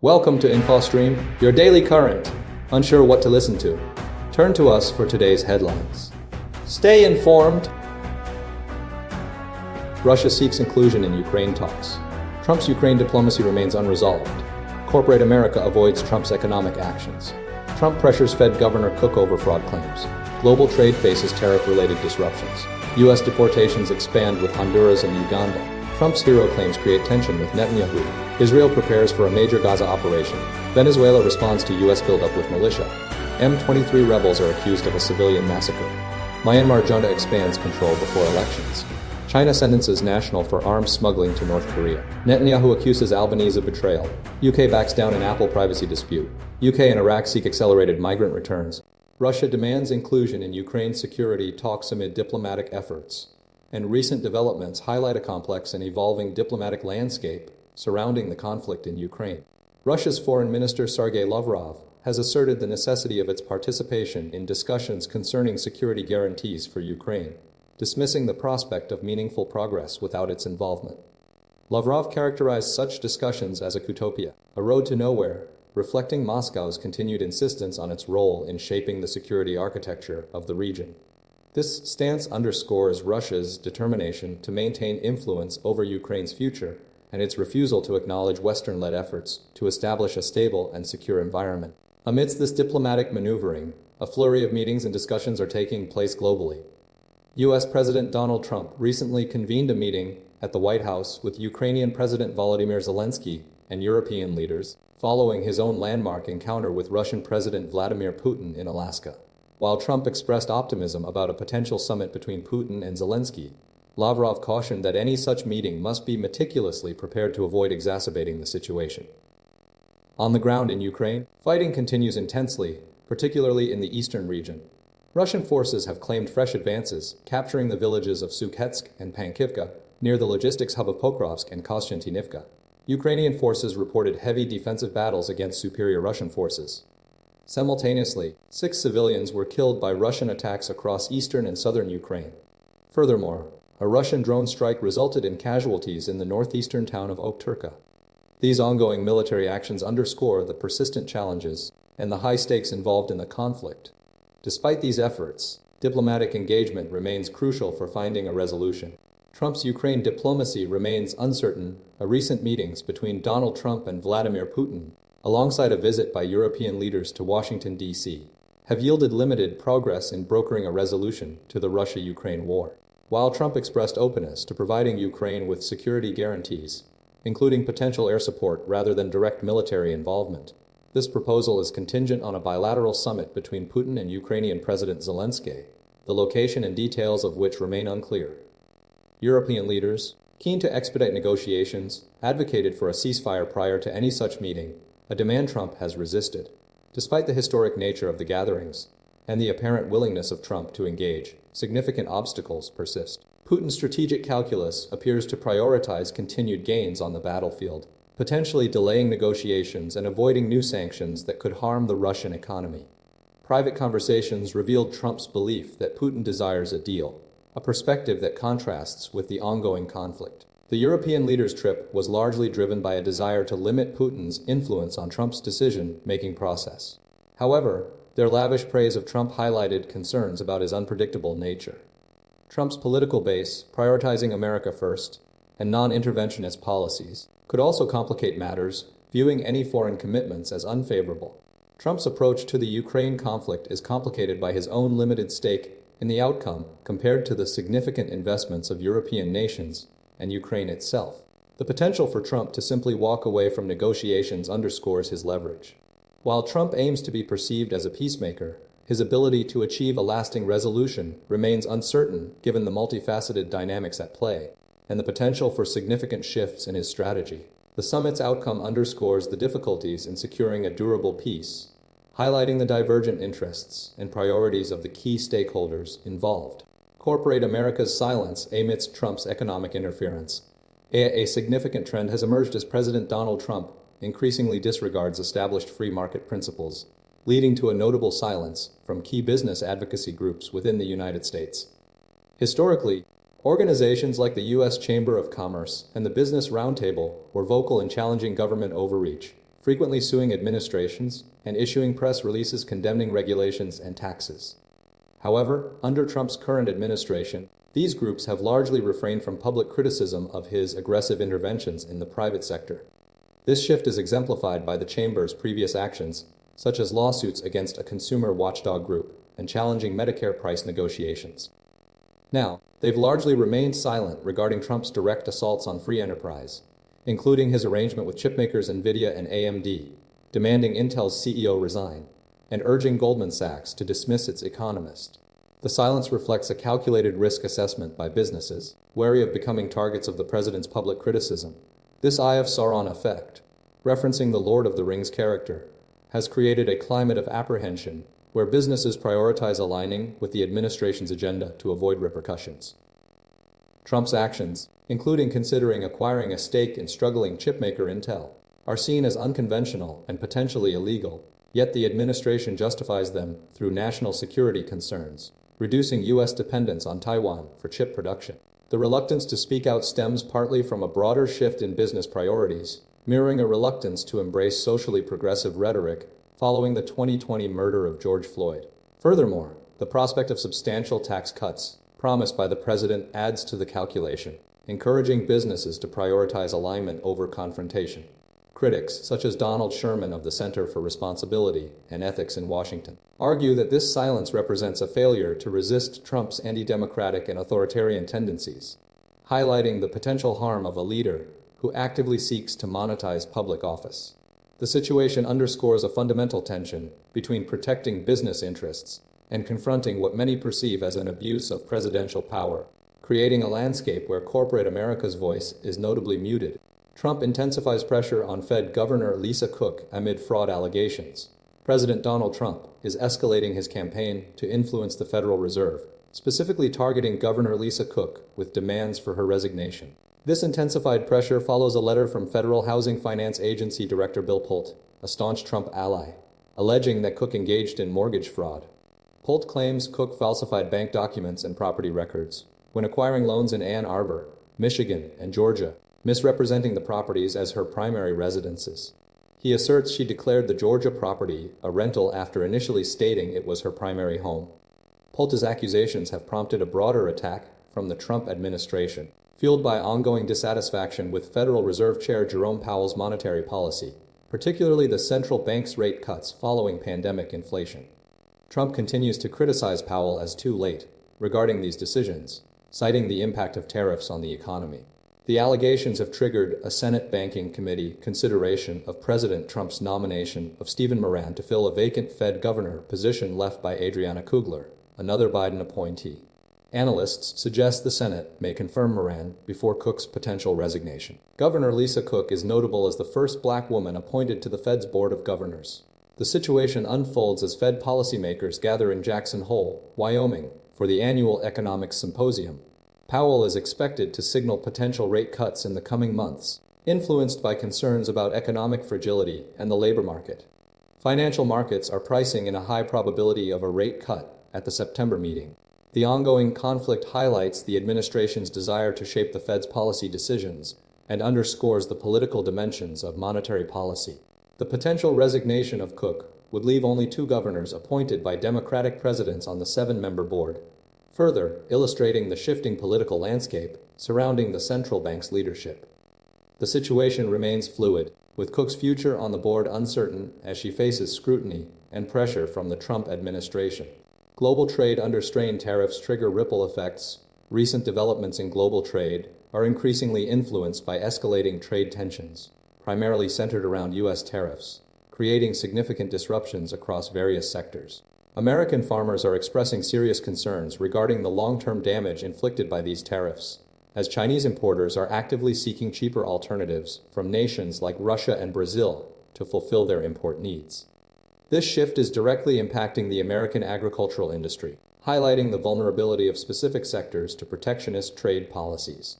Welcome to InfoStream, your daily current. Unsure what to listen to? Turn to us for today's headlines. Stay informed. Russia seeks inclusion in Ukraine talks. Trump's Ukraine diplomacy remains unresolved. Corporate America avoids Trump's economic actions. Trump pressures Fed Governor Cook over fraud claims. Global trade faces tariff-related disruptions. U.S. deportations expand with Honduras and Uganda. Trump's hero claims create tension with Netanyahu. Israel prepares for a major Gaza operation. Venezuela responds to U.S. buildup with militia. M23 rebels are accused of a civilian massacre. Myanmar junta expands control before elections. China sentences national for arms smuggling to North Korea. Netanyahu accuses Albanese of betrayal. UK backs down in Apple privacy dispute. UK and Iraq seek accelerated migrant returns. Russia demands inclusion in Ukraine's security talks amid diplomatic efforts. And recent developments highlight a complex and evolving diplomatic landscape surrounding the conflict in Ukraine. Russia's Foreign Minister Sergei Lavrov has asserted the necessity of its participation in discussions concerning security guarantees for Ukraine, dismissing the prospect of meaningful progress without its involvement. Lavrov characterized such discussions as a utopia, a road to nowhere, reflecting Moscow's continued insistence on its role in shaping the security architecture of the region. This stance underscores Russia's determination to maintain influence over Ukraine's future and its refusal to acknowledge Western-led efforts to establish a stable and secure environment. Amidst this diplomatic maneuvering, a flurry of meetings and discussions are taking place globally. U.S. President Donald Trump recently convened a meeting at the White House with Ukrainian President Volodymyr Zelensky and European leaders, following his own landmark encounter with Russian President Vladimir Putin in Alaska. While Trump expressed optimism about a potential summit between Putin and Zelensky, Lavrov cautioned that any such meeting must be meticulously prepared to avoid exacerbating the situation. On the ground in Ukraine, fighting continues intensely, particularly in the eastern region. Russian forces have claimed fresh advances, capturing the villages of Sukhetsk and Pankivka, near the logistics hub of Pokrovsk and Kostiantynivka. Ukrainian forces reported heavy defensive battles against superior Russian forces. Simultaneously, 6 civilians were killed by Russian attacks across eastern and southern Ukraine. Furthermore, a Russian drone strike resulted in casualties in the northeastern town of Okturka. These ongoing military actions underscore the persistent challenges and the high stakes involved in the conflict. Despite these efforts, diplomatic engagement remains crucial for finding a resolution. Trump's Ukraine diplomacy remains uncertain. Recent meetings between Donald Trump and Vladimir Putin, alongside a visit by European leaders to Washington, D.C., have yielded limited progress in brokering a resolution to the Russia-Ukraine war. While Trump expressed openness to providing Ukraine with security guarantees, including potential air support rather than direct military involvement, this proposal is contingent on a bilateral summit between Putin and Ukrainian President Zelensky, the location and details of which remain unclear. European leaders, keen to expedite negotiations, advocated for a ceasefire prior to any such meeting, a demand Trump has resisted. Despite the historic nature of the gatherings and the apparent willingness of Trump to engage, significant obstacles persist. Putin's strategic calculus appears to prioritize continued gains on the battlefield, potentially delaying negotiations and avoiding new sanctions that could harm the Russian economy. Private conversations revealed Trump's belief that Putin desires a deal, a perspective that contrasts with the ongoing conflict. The European leaders' trip was largely driven by a desire to limit Putin's influence on Trump's decision-making process. However, their lavish praise of Trump highlighted concerns about his unpredictable nature. Trump's political base, prioritizing America first, and non-interventionist policies, could also complicate matters, viewing any foreign commitments as unfavorable. Trump's approach to the Ukraine conflict is complicated by his own limited stake in the outcome compared to the significant investments of European nations and Ukraine itself. The potential for Trump to simply walk away from negotiations underscores his leverage. While Trump aims to be perceived as a peacemaker, his ability to achieve a lasting resolution remains uncertain given the multifaceted dynamics at play and the potential for significant shifts in his strategy. The summit's outcome underscores the difficulties in securing a durable peace, highlighting the divergent interests and priorities of the key stakeholders involved. Corporate America's silence amidst Trump's economic interference. A significant trend has emerged as President Donald Trump increasingly disregards established free market principles, leading to a notable silence from key business advocacy groups within the United States. Historically, organizations like the U.S. Chamber of Commerce and the Business Roundtable were vocal in challenging government overreach, frequently suing administrations and issuing press releases condemning regulations and taxes. However, under Trump's current administration, these groups have largely refrained from public criticism of his aggressive interventions in the private sector. This shift is exemplified by the Chamber's previous actions, such as lawsuits against a consumer watchdog group and challenging Medicare price negotiations. Now, they've largely remained silent regarding Trump's direct assaults on free enterprise, including his arrangement with chipmakers NVIDIA and AMD, demanding Intel's CEO resign, and urging Goldman Sachs to dismiss its economist. The silence reflects a calculated risk assessment by businesses, wary of becoming targets of the president's public criticism. This Eye of Sauron effect, referencing the Lord of the Rings character, has created a climate of apprehension where businesses prioritize aligning with the administration's agenda to avoid repercussions. Trump's actions, including considering acquiring a stake in struggling chipmaker Intel, are seen as unconventional and potentially illegal, yet the administration justifies them through national security concerns, reducing U.S. dependence on Taiwan for chip production. The reluctance to speak out stems partly from a broader shift in business priorities, mirroring a reluctance to embrace socially progressive rhetoric following the 2020 murder of George Floyd. Furthermore, the prospect of substantial tax cuts promised by the president adds to the calculation, encouraging businesses to prioritize alignment over confrontation. Critics, such as Donald Sherman of the Center for Responsibility and Ethics in Washington, argue that this silence represents a failure to resist Trump's anti-democratic and authoritarian tendencies, highlighting the potential harm of a leader who actively seeks to monetize public office. The situation underscores a fundamental tension between protecting business interests and confronting what many perceive as an abuse of presidential power, creating a landscape where corporate America's voice is notably muted. Trump intensifies pressure on Fed Governor Lisa Cook amid fraud allegations. President Donald Trump is escalating his campaign to influence the Federal Reserve, specifically targeting Governor Lisa Cook with demands for her resignation. This intensified pressure follows a letter from Federal Housing Finance Agency Director Bill Pulte, a staunch Trump ally, alleging that Cook engaged in mortgage fraud. Pulte claims Cook falsified bank documents and property records when acquiring loans in Ann Arbor, Michigan, and Georgia, misrepresenting the properties as her primary residences. He asserts she declared the Georgia property a rental after initially stating it was her primary home. Pulte's accusations have prompted a broader attack from the Trump administration, fueled by ongoing dissatisfaction with Federal Reserve Chair Jerome Powell's monetary policy, particularly the central bank's rate cuts following pandemic inflation. Trump continues to criticize Powell as too late regarding these decisions, citing the impact of tariffs on the economy. The allegations have triggered a Senate Banking Committee consideration of President Trump's nomination of Stephen Moran to fill a vacant Fed governor position left by Adriana Kugler, another Biden appointee. Analysts suggest the Senate may confirm Moran before Cook's potential resignation. Governor Lisa Cook is notable as the first black woman appointed to the Fed's Board of Governors. The situation unfolds as Fed policymakers gather in Jackson Hole, Wyoming, for the annual Economics Symposium. Powell is expected to signal potential rate cuts in the coming months, influenced by concerns about economic fragility and the labor market. Financial markets are pricing in a high probability of a rate cut at the September meeting. The ongoing conflict highlights the administration's desire to shape the Fed's policy decisions and underscores the political dimensions of monetary policy. The potential resignation of Cook would leave only 2 governors appointed by Democratic presidents on the 7-member board, further illustrating the shifting political landscape surrounding the central bank's leadership. The situation remains fluid, with Cook's future on the board uncertain as she faces scrutiny and pressure from the Trump administration. Global trade under strain tariffs trigger ripple effects. Recent developments in global trade are increasingly influenced by escalating trade tensions, primarily centered around U.S. tariffs, creating significant disruptions across various sectors. American farmers are expressing serious concerns regarding the long-term damage inflicted by these tariffs, as Chinese importers are actively seeking cheaper alternatives from nations like Russia and Brazil to fulfill their import needs. This shift is directly impacting the American agricultural industry, highlighting the vulnerability of specific sectors to protectionist trade policies.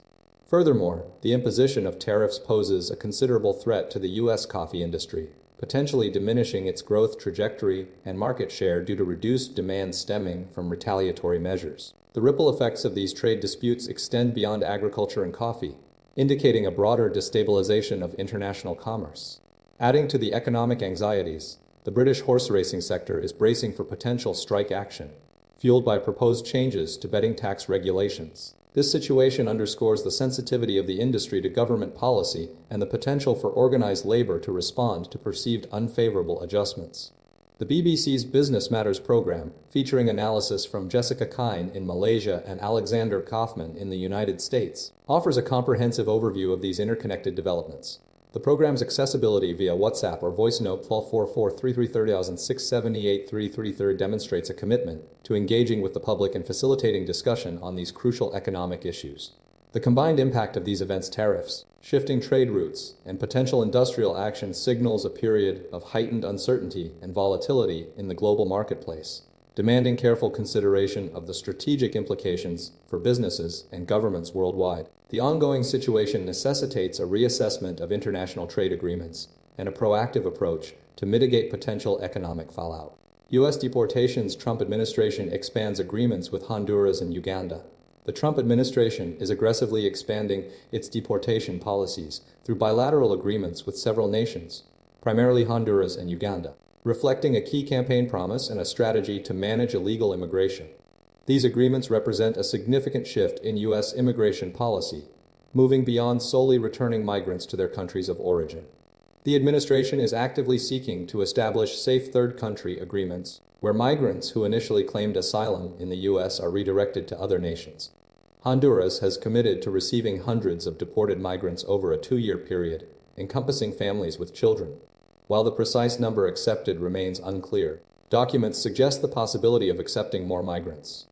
Furthermore, the imposition of tariffs poses a considerable threat to the U.S. coffee industry, potentially diminishing its growth trajectory and market share due to reduced demand stemming from retaliatory measures. The ripple effects of these trade disputes extend beyond agriculture and coffee, indicating a broader destabilization of international commerce. Adding to the economic anxieties, the British horse racing sector is bracing for potential strike action, fueled by proposed changes to betting tax regulations. This situation underscores the sensitivity of the industry to government policy and the potential for organized labor to respond to perceived unfavorable adjustments. The BBC's Business Matters program, featuring analysis from Jessica Kine in Malaysia and Alexander Kaufman in the United States, offers a comprehensive overview of these interconnected developments. The program's accessibility via WhatsApp or voice note 1244-330-678-333 demonstrates a commitment to engaging with the public and facilitating discussion on these crucial economic issues. The combined impact of these events, tariffs, shifting trade routes, and potential industrial action signals a period of heightened uncertainty and volatility in the global marketplace, demanding careful consideration of the strategic implications for businesses and governments worldwide. The ongoing situation necessitates a reassessment of international trade agreements and a proactive approach to mitigate potential economic fallout. U.S. deportations. Trump administration expands agreements with Honduras and Uganda. The Trump administration is aggressively expanding its deportation policies through bilateral agreements with several nations, primarily Honduras and Uganda, reflecting a key campaign promise and a strategy to manage illegal immigration. These agreements represent a significant shift in U.S. immigration policy, moving beyond solely returning migrants to their countries of origin. The administration is actively seeking to establish safe third country agreements where migrants who initially claimed asylum in the U.S. are redirected to other nations. Honduras has committed to receiving hundreds of deported migrants over a 2-year period, encompassing families with children. While the precise number accepted remains unclear, documents suggest the possibility of accepting more migrants.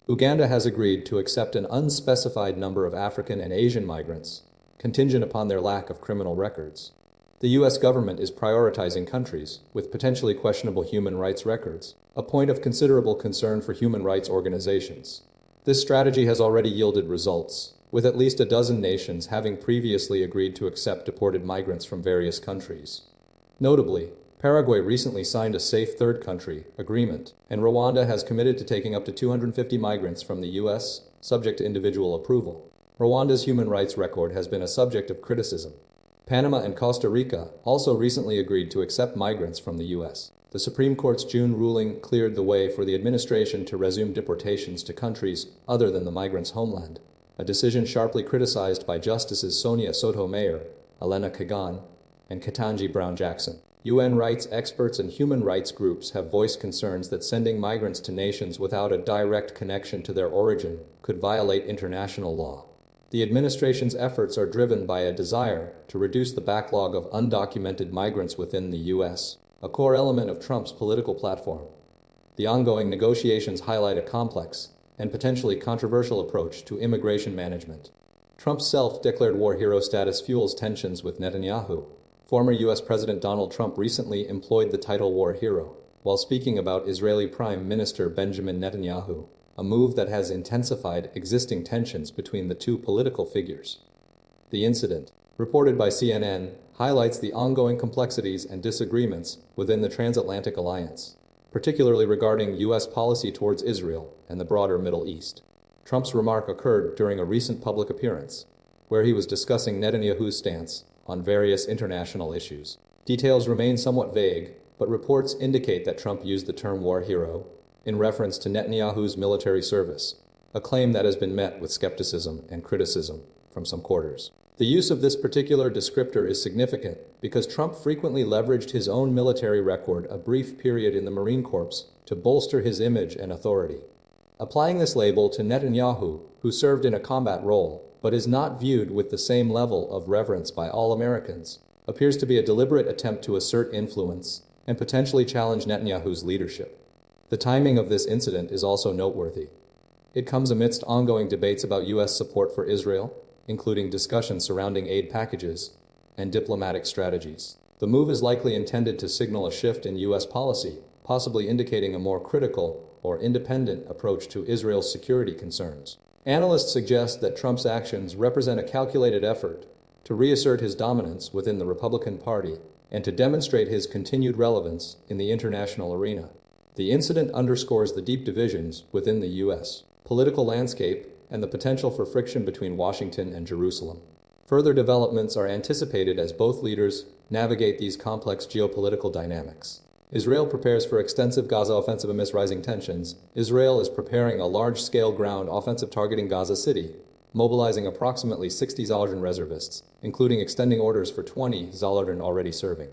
Uganda has agreed to accept an unspecified number of African and Asian migrants, contingent upon their lack of criminal records. The U.S. government is prioritizing countries with potentially questionable human rights records, a point of considerable concern for human rights organizations. This strategy has already yielded results, with at least a dozen nations having previously agreed to accept deported migrants from various countries. Notably, Paraguay recently signed a Safe Third Country agreement, and Rwanda has committed to taking up to 250 migrants from the U.S., subject to individual approval. Rwanda's human rights record has been a subject of criticism. Panama and Costa Rica also recently agreed to accept migrants from the U.S. The Supreme Court's June ruling cleared the way for the administration to resume deportations to countries other than the migrants' homeland, a decision sharply criticized by Justices Sonia Sotomayor, Elena Kagan, and Ketanji Brown Jackson. UN rights experts and human rights groups have voiced concerns that sending migrants to nations without a direct connection to their origin could violate international law. The administration's efforts are driven by a desire to reduce the backlog of undocumented migrants within the U.S., a core element of Trump's political platform. The ongoing negotiations highlight a complex and potentially controversial approach to immigration management. Trump's self-declared war hero status fuels tensions with Netanyahu. Former U.S. President Donald Trump recently employed the title war hero while speaking about Israeli Prime Minister Benjamin Netanyahu, a move that has intensified existing tensions between the two political figures. The incident, reported by CNN, highlights the ongoing complexities and disagreements within the transatlantic alliance, particularly regarding U.S. policy towards Israel and the broader Middle East. Trump's remark occurred during a recent public appearance, where he was discussing Netanyahu's stance on various international issues. Details remain somewhat vague, but reports indicate that Trump used the term war hero in reference to Netanyahu's military service, a claim that has been met with skepticism and criticism from some quarters. The use of this particular descriptor is significant because Trump frequently leveraged his own military record, a brief period in the Marine Corps, to bolster his image and authority. Applying this label to Netanyahu, who served in a combat role but is not viewed with the same level of reverence by all Americans, appears to be a deliberate attempt to assert influence and potentially challenge Netanyahu's leadership. The timing of this incident is also noteworthy. It comes amidst ongoing debates about U.S. support for Israel, including discussions surrounding aid packages and diplomatic strategies. The move is likely intended to signal a shift in U.S. policy, possibly indicating a more critical or independent approach to Israel's security concerns. Analysts suggest that Trump's actions represent a calculated effort to reassert his dominance within the Republican Party and to demonstrate his continued relevance in the international arena. The incident underscores the deep divisions within the U.S. political landscape and the potential for friction between Washington and Jerusalem. Further developments are anticipated as both leaders navigate these complex geopolitical dynamics. Israel prepares for extensive Gaza offensive amidst rising tensions. Israel is preparing a large-scale ground offensive targeting Gaza City, mobilizing approximately 60 Zalatan reservists, including extending orders for 20 Zalatan already serving.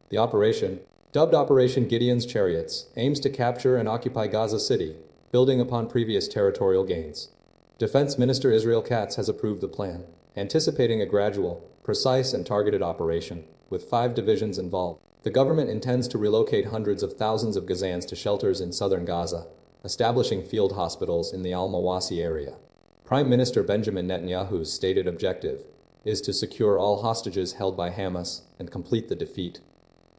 The operation, dubbed Operation Gideon's Chariots, aims to capture and occupy Gaza City, building upon previous territorial gains. Defense Minister Israel Katz has approved the plan, anticipating a gradual, precise and targeted operation, with 5 divisions involved. The government intends to relocate hundreds of thousands of Gazans to shelters in southern Gaza, establishing field hospitals in the Al-Mawasi area. Prime Minister Benjamin Netanyahu's stated objective is to secure all hostages held by Hamas and complete the defeat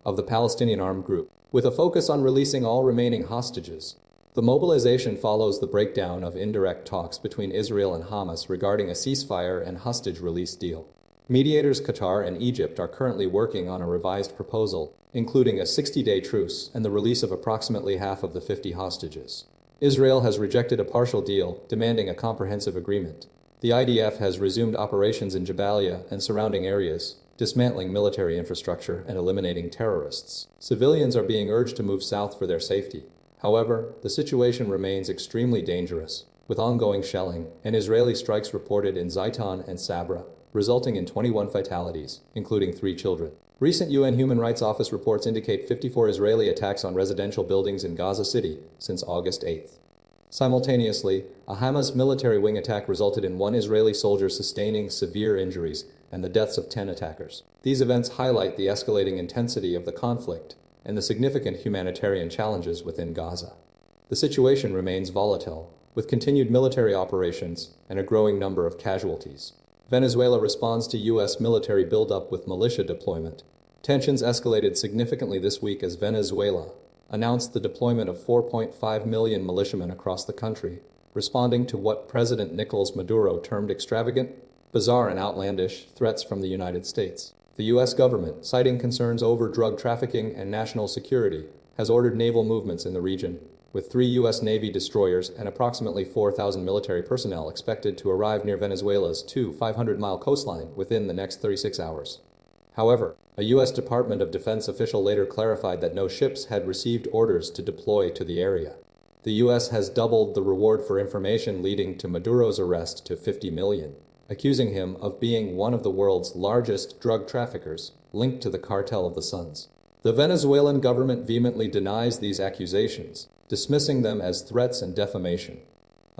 of the Palestinian armed group, with a focus on releasing all remaining hostages. The mobilization follows the breakdown of indirect talks between Israel and Hamas regarding a ceasefire and hostage release deal. Mediators Qatar and Egypt are currently working on a revised proposal, including a 60-day truce and the release of approximately half of the 50 hostages. Israel has rejected a partial deal, demanding a comprehensive agreement. The IDF has resumed operations in Jabalia and surrounding areas, dismantling military infrastructure and eliminating terrorists. Civilians are being urged to move south for their safety. However, the situation remains extremely dangerous, with ongoing shelling and Israeli strikes reported in Zaitan and Sabra, resulting in 21 fatalities, including 3 children. Recent UN Human Rights Office reports indicate 54 Israeli attacks on residential buildings in Gaza City since August 8. Simultaneously, a Hamas military wing attack resulted in 1 Israeli soldier sustaining severe injuries and the deaths of 10 attackers. These events highlight the escalating intensity of the conflict and the significant humanitarian challenges within Gaza. The situation remains volatile, with continued military operations and a growing number of casualties. Venezuela responds to U.S. military buildup with militia deployment. Tensions escalated significantly this week as Venezuela announced the deployment of 4.5 million militiamen across the country, responding to what President Nicolas Maduro termed extravagant, bizarre, and outlandish threats from the United States. The U.S. government, citing concerns over drug trafficking and national security, has ordered naval movements in the region, with 3 U.S. Navy destroyers and approximately 4,000 military personnel expected to arrive near Venezuela's 500-mile coastline within the next 36 hours. However, a U.S. Department of Defense official later clarified that no ships had received orders to deploy to the area. The U.S. has doubled the reward for information leading to Maduro's arrest to $50 million, accusing him of being one of the world's largest drug traffickers linked to the Cartel of the Suns. The Venezuelan government vehemently denies these accusations, dismissing them as threats and defamation.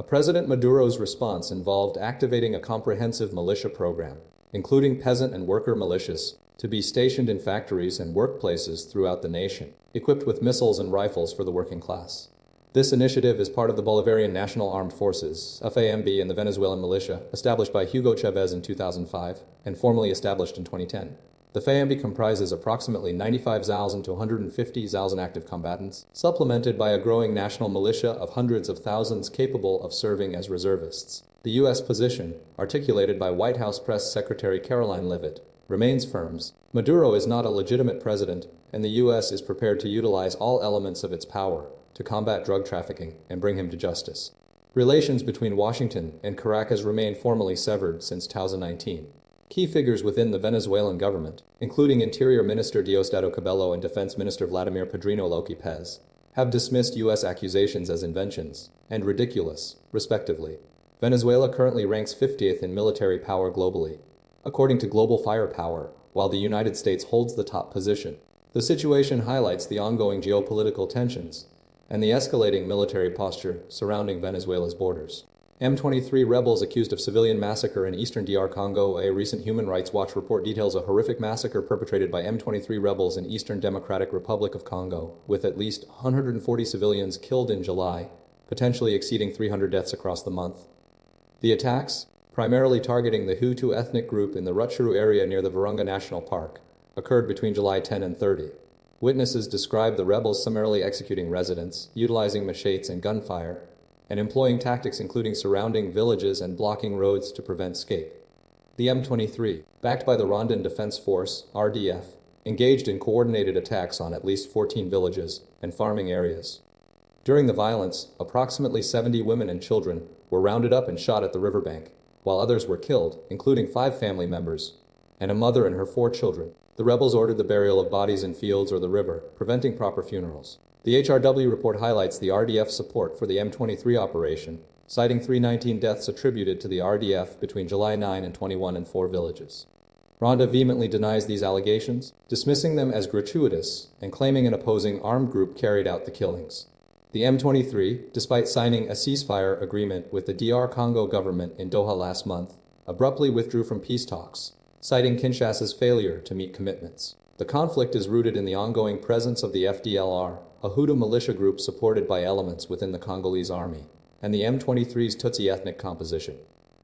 President Maduro's response involved activating a comprehensive militia program, including peasant and worker militias, to be stationed in factories and workplaces throughout the nation, equipped with missiles and rifles for the working class. This initiative is part of the Bolivarian National Armed Forces, FAMB, and the Venezuelan militia, established by Hugo Chavez in 2005 and formally established in 2010. The FAMB comprises approximately 95,000 to 150,000 active combatants, supplemented by a growing national militia of hundreds of thousands capable of serving as reservists. The U.S. position, articulated by White House Press Secretary Caroline Leavitt, remains firm. Maduro is not a legitimate president, and the U.S. is prepared to utilize all elements of its power to combat drug trafficking and bring him to justice. Relations between Washington and Caracas remain formally severed since 2019. Key figures within the Venezuelan government, including Interior Minister Diosdado Cabello and Defense Minister Vladimir Padrino López, have dismissed U.S. accusations as inventions and ridiculous, respectively. Venezuela currently ranks 50th in military power globally, according to Global Firepower, while the United States holds the top position. The situation highlights the ongoing geopolitical tensions and the escalating military posture surrounding Venezuela's borders. M23 rebels accused of civilian massacre in eastern DR Congo. A recent Human Rights Watch report details a horrific massacre perpetrated by M23 rebels in Eastern Democratic Republic of Congo, with at least 140 civilians killed in July, potentially exceeding 300 deaths across the month. The attacks, primarily targeting the Hutu ethnic group in the Rutshuru area near the Virunga National Park, occurred between July 10 and 30. Witnesses described the rebels summarily executing residents, utilizing machetes and gunfire, and employing tactics including surrounding villages and blocking roads to prevent escape. The M23, backed by the Rwandan Defense Force, RDF, engaged in coordinated attacks on at least 14 villages and farming areas. During the violence, approximately 70 women and children were rounded up and shot at the riverbank, while others were killed, including 5 family members and a mother and her 4 children. The rebels ordered the burial of bodies in fields or the river, preventing proper funerals. The HRW report highlights the RDF's support for the M23 operation, citing 319 deaths attributed to the RDF between July 9 and 21 in 4 villages. Rwanda vehemently denies these allegations, dismissing them as gratuitous and claiming an opposing armed group carried out the killings. The M23, despite signing a ceasefire agreement with the DR Congo government in Doha last month, abruptly withdrew from peace talks, citing Kinshasa's failure to meet commitments. The conflict is rooted in the ongoing presence of the FDLR, a Hutu militia group supported by elements within the Congolese army, and the M23's Tutsi ethnic composition.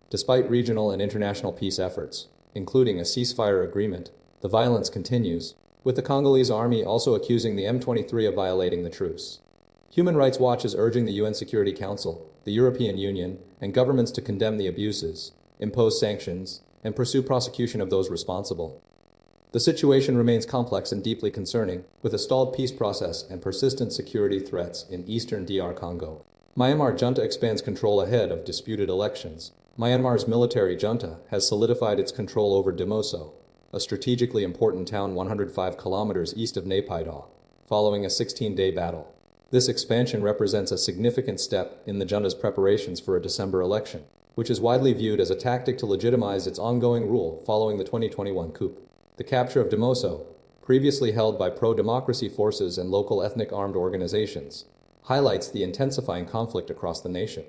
Despite regional and international peace efforts, including a ceasefire agreement, the violence continues, with the Congolese army also accusing the M23 of violating the truce. Human Rights Watch is urging the UN Security Council, the European Union, and governments to condemn the abuses, impose sanctions, and pursue prosecution of those responsible. The situation remains complex and deeply concerning, with a stalled peace process and persistent security threats in eastern DR Congo. Myanmar junta expands control ahead of disputed elections. Myanmar's military junta has solidified its control over Demoso, a strategically important town 105 kilometers east of Naypyidaw, following a 16-day battle. This expansion represents a significant step in the junta's preparations for a December election, which is widely viewed as a tactic to legitimize its ongoing rule following the 2021 coup. The capture of Demoso, previously held by pro-democracy forces and local ethnic armed organizations, highlights the intensifying conflict across the nation.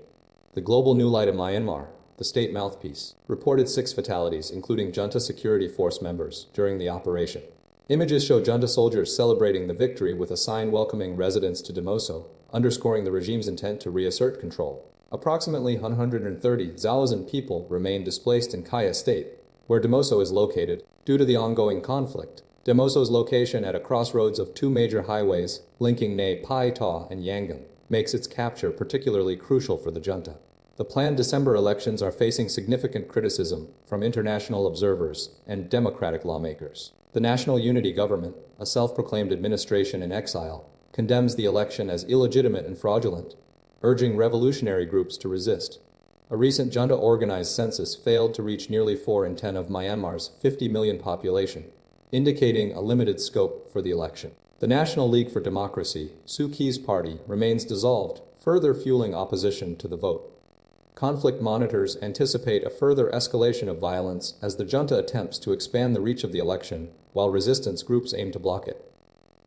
The Global New Light of Myanmar, the state mouthpiece, reported 6 fatalities, including junta security force members, during the operation. Images show junta soldiers celebrating the victory with a sign welcoming residents to Demoso, underscoring the regime's intent to reassert control. Approximately 130,000 people remain displaced in Kaya State, where Demoso is located, due to the ongoing conflict. Demoso's location at a crossroads of 2 major highways, linking Naypyidaw and Yangon, makes its capture particularly crucial for the junta. The planned December elections are facing significant criticism from international observers and democratic lawmakers. The National Unity Government, a self-proclaimed administration in exile, condemns the election as illegitimate and fraudulent, urging revolutionary groups to resist. A recent junta-organized census failed to reach nearly 4 in 10 of Myanmar's 50 million population, indicating a limited scope for the election. The National League for Democracy, Suu Kyi's party, remains dissolved, further fueling opposition to the vote. Conflict monitors anticipate a further escalation of violence as the junta attempts to expand the reach of the election, while resistance groups aim to block it.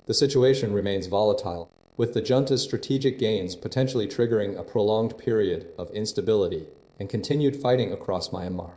The situation remains volatile, with the junta's strategic gains potentially triggering a prolonged period of instability and continued fighting across Myanmar.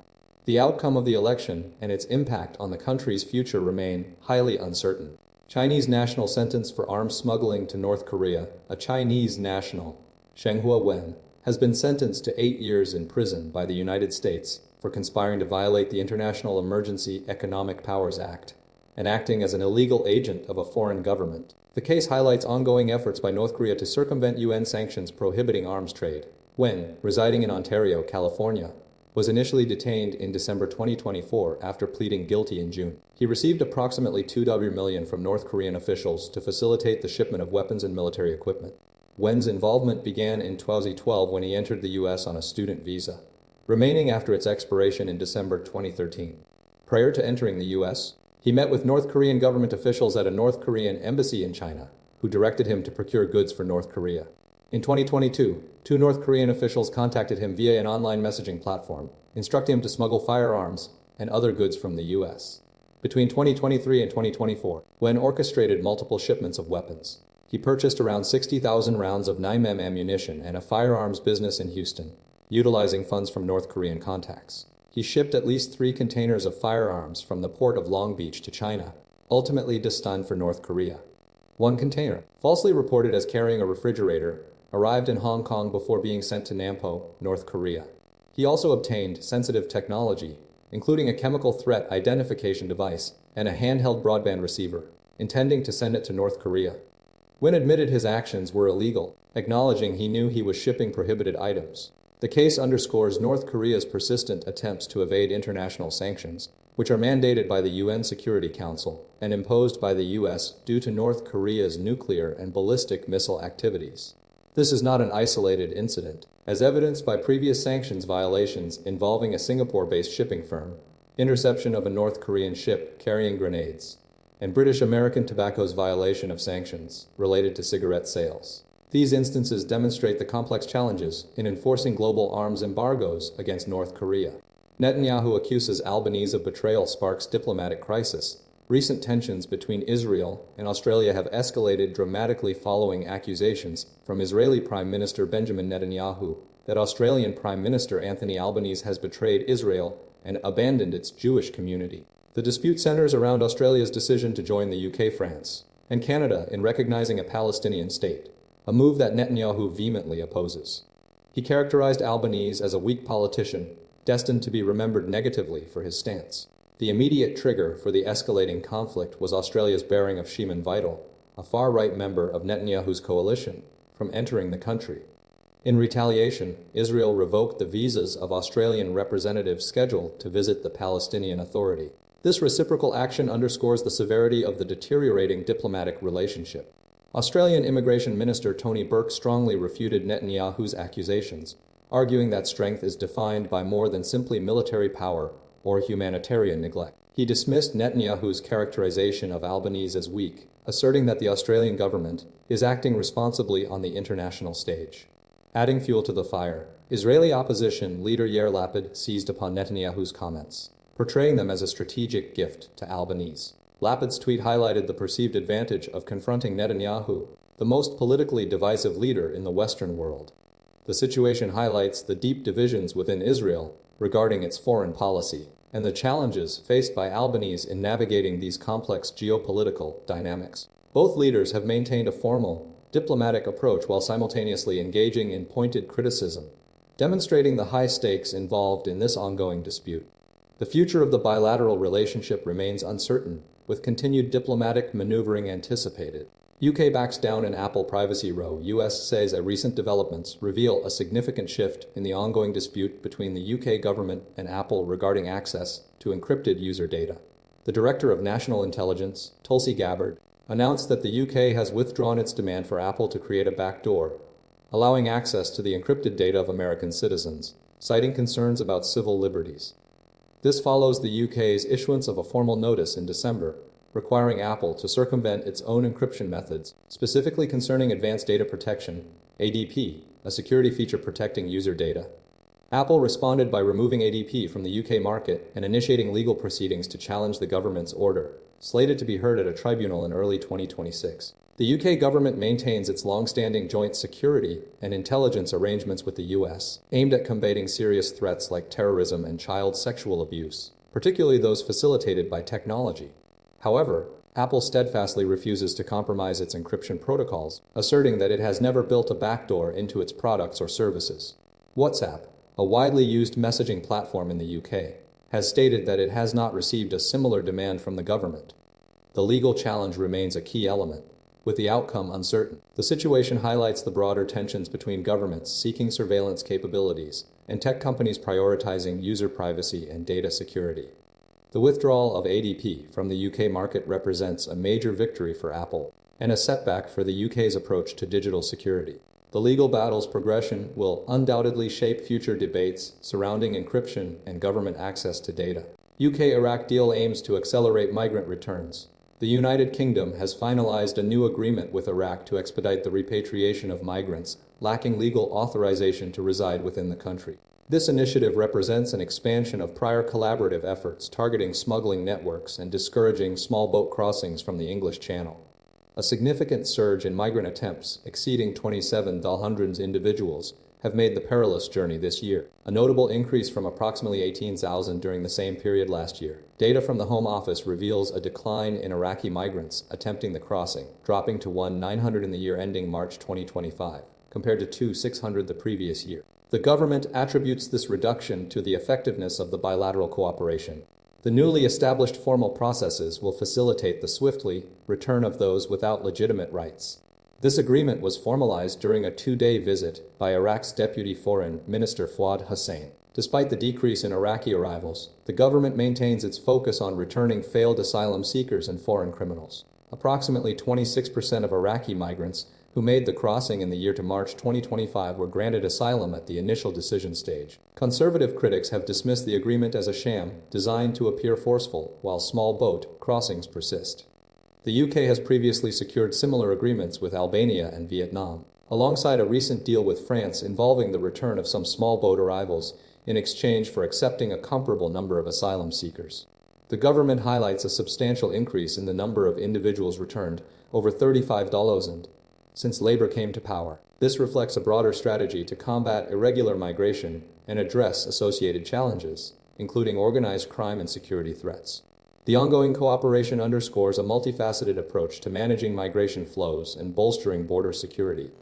The outcome of the election and its impact on the country's future remain highly uncertain. Chinese national sentenced for arms smuggling to North Korea, a Chinese national, Shenghua Wen, has been sentenced to 8 years in prison by the United States for conspiring to violate the International Emergency Economic Powers Act and acting as an illegal agent of a foreign government. The case highlights ongoing efforts by North Korea to circumvent UN sanctions prohibiting arms trade. Wen, residing in Ontario, California, was initially detained in December 2024 after pleading guilty in June. He received approximately $2 million from North Korean officials to facilitate the shipment of weapons and military equipment. Wen's involvement began in 2012 when he entered the U.S. on a student visa, remaining after its expiration in December 2013. Prior to entering the U.S., he met with North Korean government officials at a North Korean embassy in China, who directed him to procure goods for North Korea. In 2022, 2 North Korean officials contacted him via an online messaging platform, instructing him to smuggle firearms and other goods from the U.S. Between 2023 and 2024, Wen orchestrated multiple shipments of weapons. He purchased around 60,000 rounds of 9mm ammunition and a firearms business in Houston, utilizing funds from North Korean contacts. He shipped at least 3 containers of firearms from the port of Long Beach to China, ultimately destined for North Korea. 1 container, falsely reported as carrying a refrigerator, arrived in Hong Kong before being sent to Nampo, North Korea. He also obtained sensitive technology, including a chemical threat identification device and a handheld broadband receiver, intending to send it to North Korea. Wen admitted his actions were illegal, acknowledging he knew he was shipping prohibited items. The case underscores North Korea's persistent attempts to evade international sanctions, which are mandated by the UN Security Council and imposed by the US due to North Korea's nuclear and ballistic missile activities. This is not an isolated incident, as evidenced by previous sanctions violations involving a Singapore-based shipping firm, interception of a North Korean ship carrying grenades, and British American Tobacco's violation of sanctions related to cigarette sales. These instances demonstrate the complex challenges in enforcing global arms embargoes against North Korea. Netanyahu accuses Albanese of betrayal sparks diplomatic crisis. Recent tensions between Israel and Australia have escalated dramatically following accusations from Israeli Prime Minister Benjamin Netanyahu that Australian Prime Minister Anthony Albanese has betrayed Israel and abandoned its Jewish community. The dispute centers around Australia's decision to join the UK, France, and Canada in recognizing a Palestinian state, a move that Netanyahu vehemently opposes. He characterized Albanese as a weak politician, destined to be remembered negatively for his stance. The immediate trigger for the escalating conflict was Australia's barring of Shimon Vital, a far-right member of Netanyahu's coalition, from entering the country. In retaliation, Israel revoked the visas of Australian representatives scheduled to visit the Palestinian Authority. This reciprocal action underscores the severity of the deteriorating diplomatic relationship. Australian Immigration Minister Tony Burke strongly refuted Netanyahu's accusations, arguing that strength is defined by more than simply military power or humanitarian neglect. He dismissed Netanyahu's characterization of Albanese as weak, asserting that the Australian government is acting responsibly on the international stage. Adding fuel to the fire, Israeli opposition leader Yair Lapid seized upon Netanyahu's comments, portraying them as a strategic gift to Albanese. Lapid's tweet highlighted the perceived advantage of confronting Netanyahu, the most politically divisive leader in the Western world. The situation highlights the deep divisions within Israel regarding its foreign policy and the challenges faced by Albanese in navigating these complex geopolitical dynamics. Both leaders have maintained a formal, diplomatic approach while simultaneously engaging in pointed criticism, demonstrating the high stakes involved in this ongoing dispute. The future of the bilateral relationship remains uncertain, with continued diplomatic maneuvering anticipated. UK backs down in Apple privacy row. US says recent developments reveal a significant shift in the ongoing dispute between the UK government and Apple regarding access to encrypted user data. The Director of National Intelligence, Tulsi Gabbard, announced that the UK has withdrawn its demand for Apple to create a backdoor, allowing access to the encrypted data of American citizens, citing concerns about civil liberties. This follows the UK's issuance of a formal notice in December, requiring Apple to circumvent its own encryption methods, specifically concerning Advanced Data Protection, ADP, a security feature protecting user data. Apple responded by removing ADP from the UK market and initiating legal proceedings to challenge the government's order, slated to be heard at a tribunal in early 2026. The UK government maintains its long-standing joint security and intelligence arrangements with the US, aimed at combating serious threats like terrorism and child sexual abuse, particularly those facilitated by technology. However, Apple steadfastly refuses to compromise its encryption protocols, asserting that it has never built a backdoor into its products or services. WhatsApp, a widely used messaging platform in the UK, has stated that it has not received a similar demand from the government. The legal challenge remains a key element, with the outcome uncertain. The situation highlights the broader tensions between governments seeking surveillance capabilities and tech companies prioritizing user privacy and data security. The withdrawal of ADP from the UK market represents a major victory for Apple and a setback for the UK's approach to digital security. The legal battle's progression will undoubtedly shape future debates surrounding encryption and government access to data. UK-Iraq deal aims to accelerate migrant returns. The United Kingdom has finalized a new agreement with Iraq to expedite the repatriation of migrants lacking legal authorization to reside within the country. This initiative represents an expansion of prior collaborative efforts targeting smuggling networks and discouraging small boat crossings from the English Channel. A significant surge in migrant attempts, exceeding 27,000 individuals, have made the perilous journey this year, a notable increase from approximately 18,000 during the same period last year. Data from the Home Office reveals a decline in Iraqi migrants attempting the crossing, dropping to 1,900 in the year ending March 2025, compared to 2,600 the previous year. The government attributes this reduction to the effectiveness of the bilateral cooperation. The newly established formal processes will facilitate the swiftly return of those without legitimate rights. This agreement was formalized during a two-day visit by Iraq's Deputy Foreign Minister Fuad Hussein. Despite the decrease in Iraqi arrivals, the government maintains its focus on returning failed asylum seekers and foreign criminals. Approximately 26% of Iraqi migrants who made the crossing in the year to March 2025 were granted asylum at the initial decision stage. Conservative critics have dismissed the agreement as a sham designed to appear forceful, while small boat crossings persist. The UK has previously secured similar agreements with Albania and Vietnam, alongside a recent deal with France involving the return of some small boat arrivals in exchange for accepting a comparable number of asylum seekers. The government highlights a substantial increase in the number of individuals returned, over 35,000, since Labour came to power. This reflects a broader strategy to combat irregular migration and address associated challenges, including organized crime and security threats. The ongoing cooperation underscores a multifaceted approach to managing migration flows and bolstering border security.